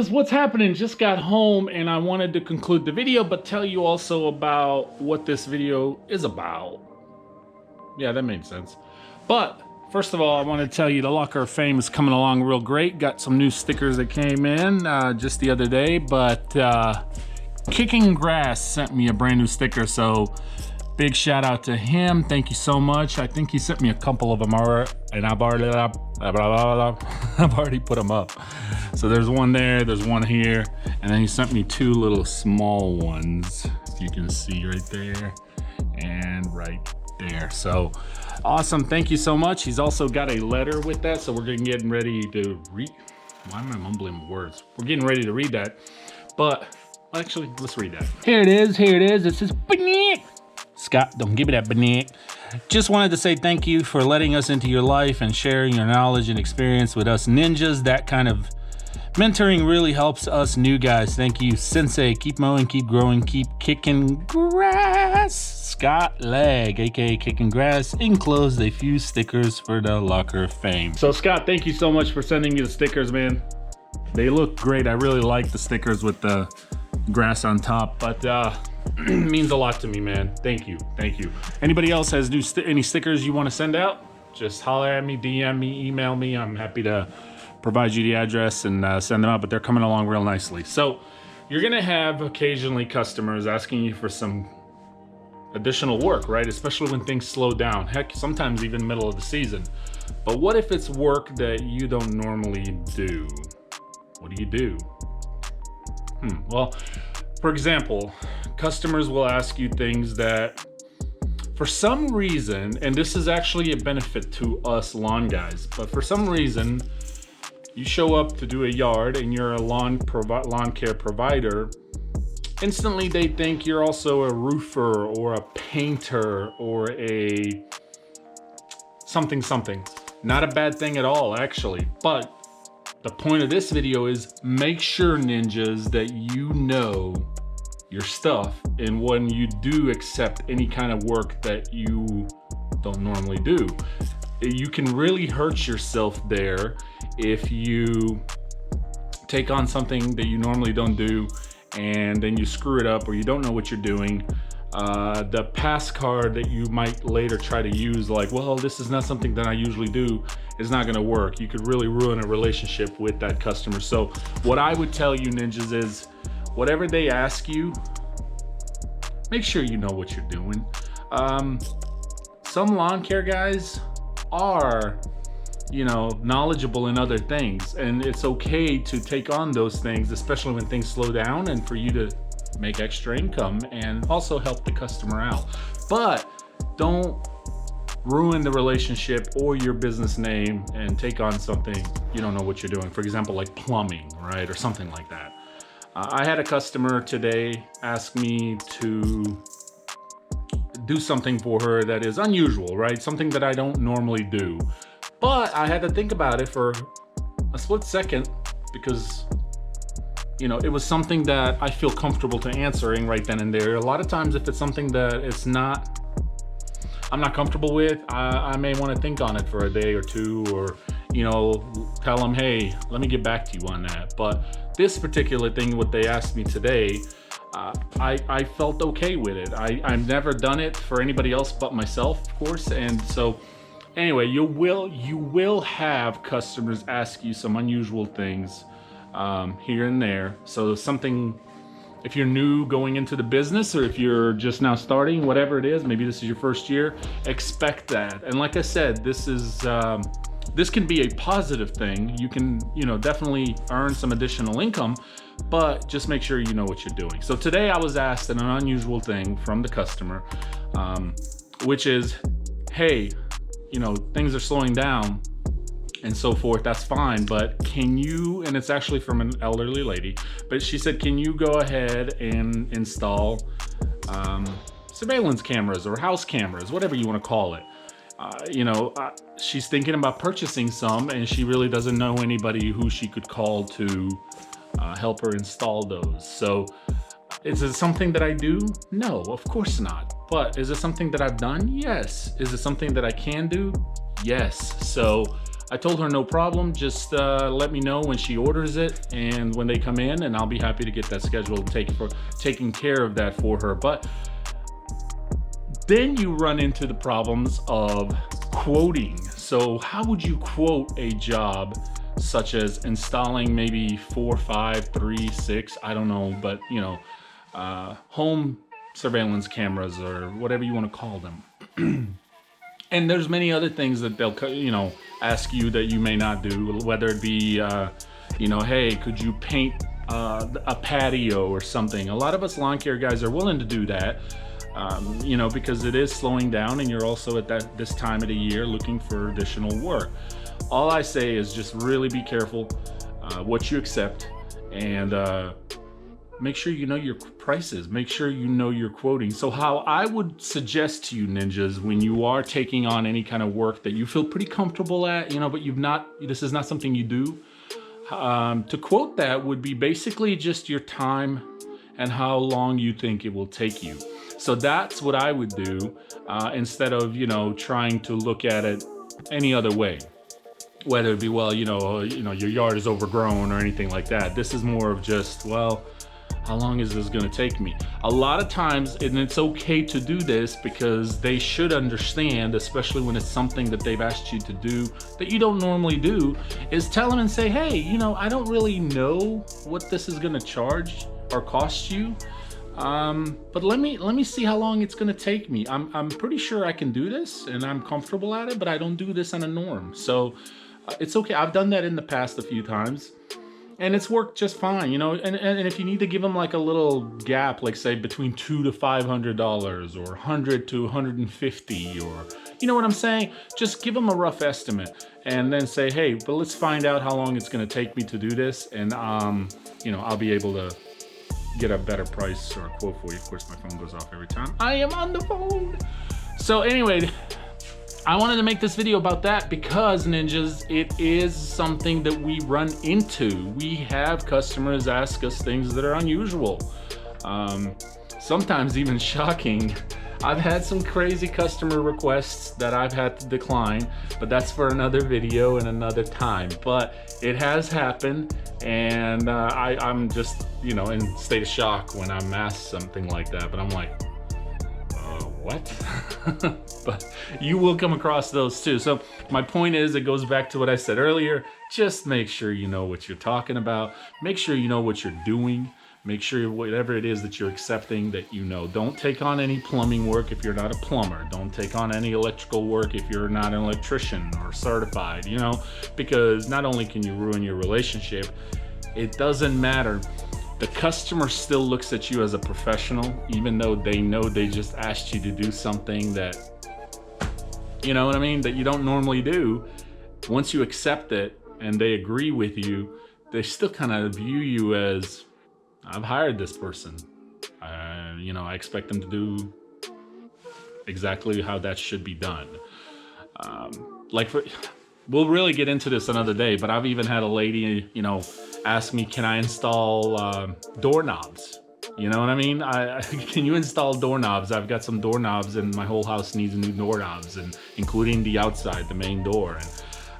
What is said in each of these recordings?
ninjas, what's happening? Just got home and I wanted to conclude the video, but tell you also about what this video is about. Yeah, that made sense. But first of all, I want to tell you the Locker of Fame is coming along real great. Got some new stickers that came in just the other day, but Kicking Grass sent me a brand new sticker, so big shout out to him. Thank you so much. I think he sent me a couple of them already, and I've already put them up. So there's one there, there's one here, and then he sent me two little small ones, if you can see right there and right there. So awesome, thank you so much. He's also got a letter with that, so we're getting ready to read. Why am I mumbling words? We're getting ready to read that, but actually, let's read that. Here it is, it says, Scott, don't give me that banana. Just wanted to say thank you for letting us into your life and sharing your knowledge and experience with us ninjas. That kind of mentoring really helps us new guys. Thank you, Sensei. Keep mowing, keep growing, keep kicking grass. Scott Leg, aka Kicking Grass, enclosed a few stickers for the Locker of Fame. So Scott, thank you so much for sending me the stickers, man. They look great. I really like the stickers with the grass on top, but means a lot to me, man. Thank you, thank you. Anybody else has any stickers you want to send out? Just holler at me, DM me, email me. I'm happy to provide you the address and send them out, but they're coming along real nicely. So you're gonna have occasionally customers asking you for some additional work, right? Especially when things slow down. Heck, sometimes even middle of the season. But what if it's work that you don't normally do? What do? Well, for example, customers will ask you things that for some reason, and this is actually a benefit to us lawn guys, but for some reason, you show up to do a yard and you're a lawn care provider, instantly they think you're also a roofer or a painter or a something. Not a bad thing at all, actually, but the point of this video is make sure, ninjas, that you know your stuff, and when you do accept any kind of work that you don't normally do, you can really hurt yourself there if you take on something that you normally don't do and then you screw it up or you don't know what you're doing. The pass card that you might later try to use, like, well, this is not something that I usually do, is not gonna work. You could really ruin a relationship with that customer. So what I would tell you, ninjas, is whatever they ask you, make sure you know what you're doing. Some lawn care guys are, knowledgeable in other things, and it's okay to take on those things, especially when things slow down, and for you to make extra income and also help the customer out. But don't ruin the relationship or your business name and take on something you don't know what you're doing. For example, like plumbing, right? Or something like that. I had a customer today ask me to do something for her that is unusual, right? Something that I don't normally do. But I had to think about it for a split second because it was something that I feel comfortable to answering right then and there. A lot of times if it's something that I'm not comfortable with, I may want to think on it for a day or two, or tell them, hey, let me get back to you on that. But this particular thing, what they asked me today, I felt okay with it. I've never done it for anybody else but myself, of course. And so anyway, you will have customers ask you some unusual things here and there. So something, if you're new going into the business, or if you're just now starting, whatever it is, maybe this is your first year, expect that. And like I said, this can be a positive thing. You can, definitely earn some additional income, but just make sure you know what you're doing. So today I was asked an unusual thing from the customer, which is, hey, things are slowing down and so forth, that's fine, but can you, and it's actually from an elderly lady, but she said, can you go ahead and install surveillance cameras or house cameras, whatever you want to call it. She's thinking about purchasing some, and she really doesn't know anybody who she could call to help her install those. So is it something that I do? No, of course not. But is it something that I've done? Yes. Is it something that I can do? Yes. So I told her no problem, just let me know when she orders it and when they come in, and I'll be happy to get that scheduled, taking care of that for her. But then you run into the problems of quoting. So how would you quote a job such as installing maybe 4, 5, 3, 6, I don't know, but you know, home surveillance cameras or whatever you want to call them. And there's many other things that they'll, you know, ask you that you may not do, whether it be, you know, hey, could you paint a patio or something? A lot of us lawn care guys are willing to do that, you know, because it is slowing down, and you're also at this time of the year looking for additional work. All I say is just really be careful what you accept, and make sure you know your prices. Make sure you know your quoting. So how I would suggest to you, ninjas, when you are taking on any kind of work that you feel pretty comfortable at, you know, but this is not something you do, to quote that would be basically just your time and how long you think it will take you. So that's what I would do, instead of, you know, trying to look at it any other way. Whether it be, well, you know, your yard is overgrown or anything like that. This is more of just, well, how long is this gonna take me? A lot of times, and it's okay to do this because they should understand, especially when it's something that they've asked you to do that you don't normally do, is tell them and say, hey, you know, I don't really know what this is gonna charge or cost you, but let me see how long it's gonna take me. I'm pretty sure I can do this and I'm comfortable at it, but I don't do this on a norm. So it's okay. I've done that in the past a few times, and it's worked just fine, you know. And if you need to give them like a little gap, like say between $200 to $500 or $100 to $150, or you know what I'm saying, just give them a rough estimate and then say, hey, but let's find out how long it's going to take me to do this, and you know, I'll be able to get a better price or a quote for you. Of course, my phone goes off every time I am on the phone. So anyway, I wanted to make this video about that because, ninjas, it is something that we run into. We have customers ask us things that are unusual, sometimes even shocking. I've had some crazy customer requests that I've had to decline, but that's for another video and another time. But it has happened, and I'm just, you know, in state of shock when I'm asked something like that. But I'm like, what? But you will come across those too. So my point is, it goes back to what I said earlier. Just make sure you know what you're talking about. Make sure you know what you're doing. Make sure whatever it is that you're accepting, that you know. Don't take on any plumbing work if you're not a plumber. Don't take on any electrical work if you're not an electrician or certified, you know, because not only can you ruin your relationship, it doesn't matter. The customer still looks at you as a professional, even though they know they just asked you to do something that, you know what I mean, that you don't normally do. Once you accept it and they agree with you, they still kind of view you as, I've hired this person. You know, I expect them to do exactly how that should be done. We'll really get into this another day, but I've even had a lady, you know, ask me, can I install doorknobs? You know what I mean? Can you install doorknobs? I've got some doorknobs and my whole house needs new doorknobs, and including the outside, the main door.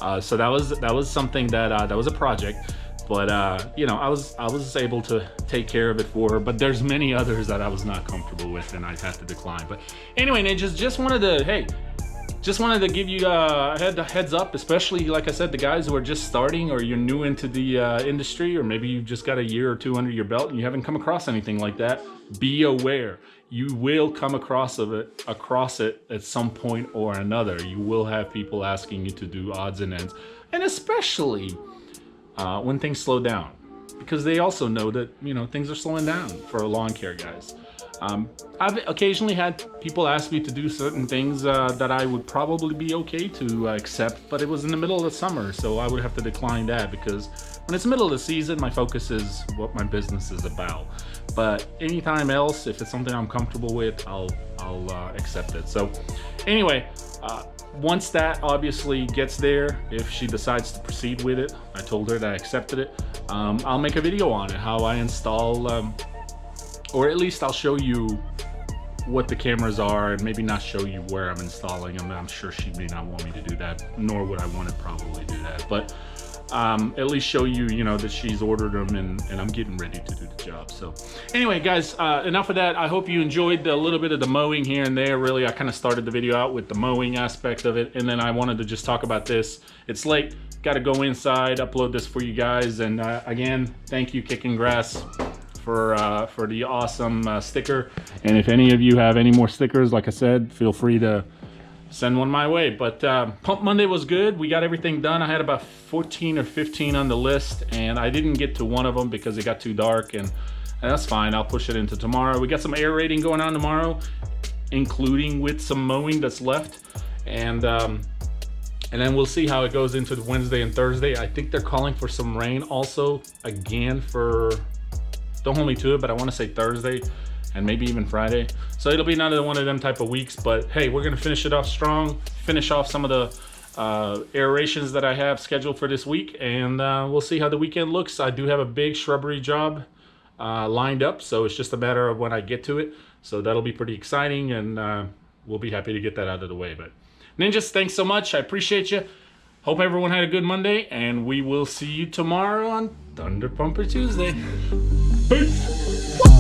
And so that was something that was a project, but you know, I was able to take care of it for her. But there's many others that I was not comfortable with, and I had to decline. But anyway, ninjas, just wanted to give you a heads up, especially, like I said, the guys who are just starting, or you're new into the industry, or maybe you've just got a year or two under your belt and you haven't come across anything like that. Be aware. You will come across it at some point or another. You will have people asking you to do odds and ends, and especially when things slow down, because they also know that, you know, things are slowing down for lawn care guys. I've occasionally had people ask me to do certain things that I would probably be okay to accept, but it was in the middle of the summer, so I would have to decline that, because when it's the middle of the season, my focus is what my business is about. But anytime else, if it's something I'm comfortable with, I'll accept it. So anyway, once that obviously gets there, if she decides to proceed with it, I told her that I accepted it. I'll make a video on it, how I install, or at least I'll show you what the cameras are and maybe not show you where I'm installing them. I'm sure she may not want me to do that, nor would I want to probably do that. But at least show you, you know, that she's ordered them and I'm getting ready to do the job. So anyway, guys, enough of that. I hope you enjoyed a little bit of the mowing here and there. Really, I kind of started the video out with the mowing aspect of it, and then I wanted to just talk about this. It's late, got to go inside, upload this for you guys. And again, thank you, Kicking Grass, for the awesome sticker. And if any of you have any more stickers, like I said, feel free to send one my way. But Pump Monday was good. We got everything done. I had about 14 or 15 on the list, and I didn't get to one of them because it got too dark, and that's fine. I'll push it into tomorrow. We got some aerating going on tomorrow, including with some mowing that's left, and then we'll see how it goes into the Wednesday and Thursday. I think they're calling for some rain also again for, don't hold me to it, but I want to say Thursday and maybe even Friday. So it'll be another one of them type of weeks, but hey, we're gonna finish it off strong, finish off some of the aerations that I have scheduled for this week, and we'll see how the weekend looks. I do have a big shrubbery job lined up, so it's just a matter of when I get to it. So that'll be pretty exciting, and we'll be happy to get that out of the way. But Ninjas, thanks so much. I appreciate you. Hope everyone had a good Monday, and we will see you tomorrow on Thunder Pumper Tuesday. Peace.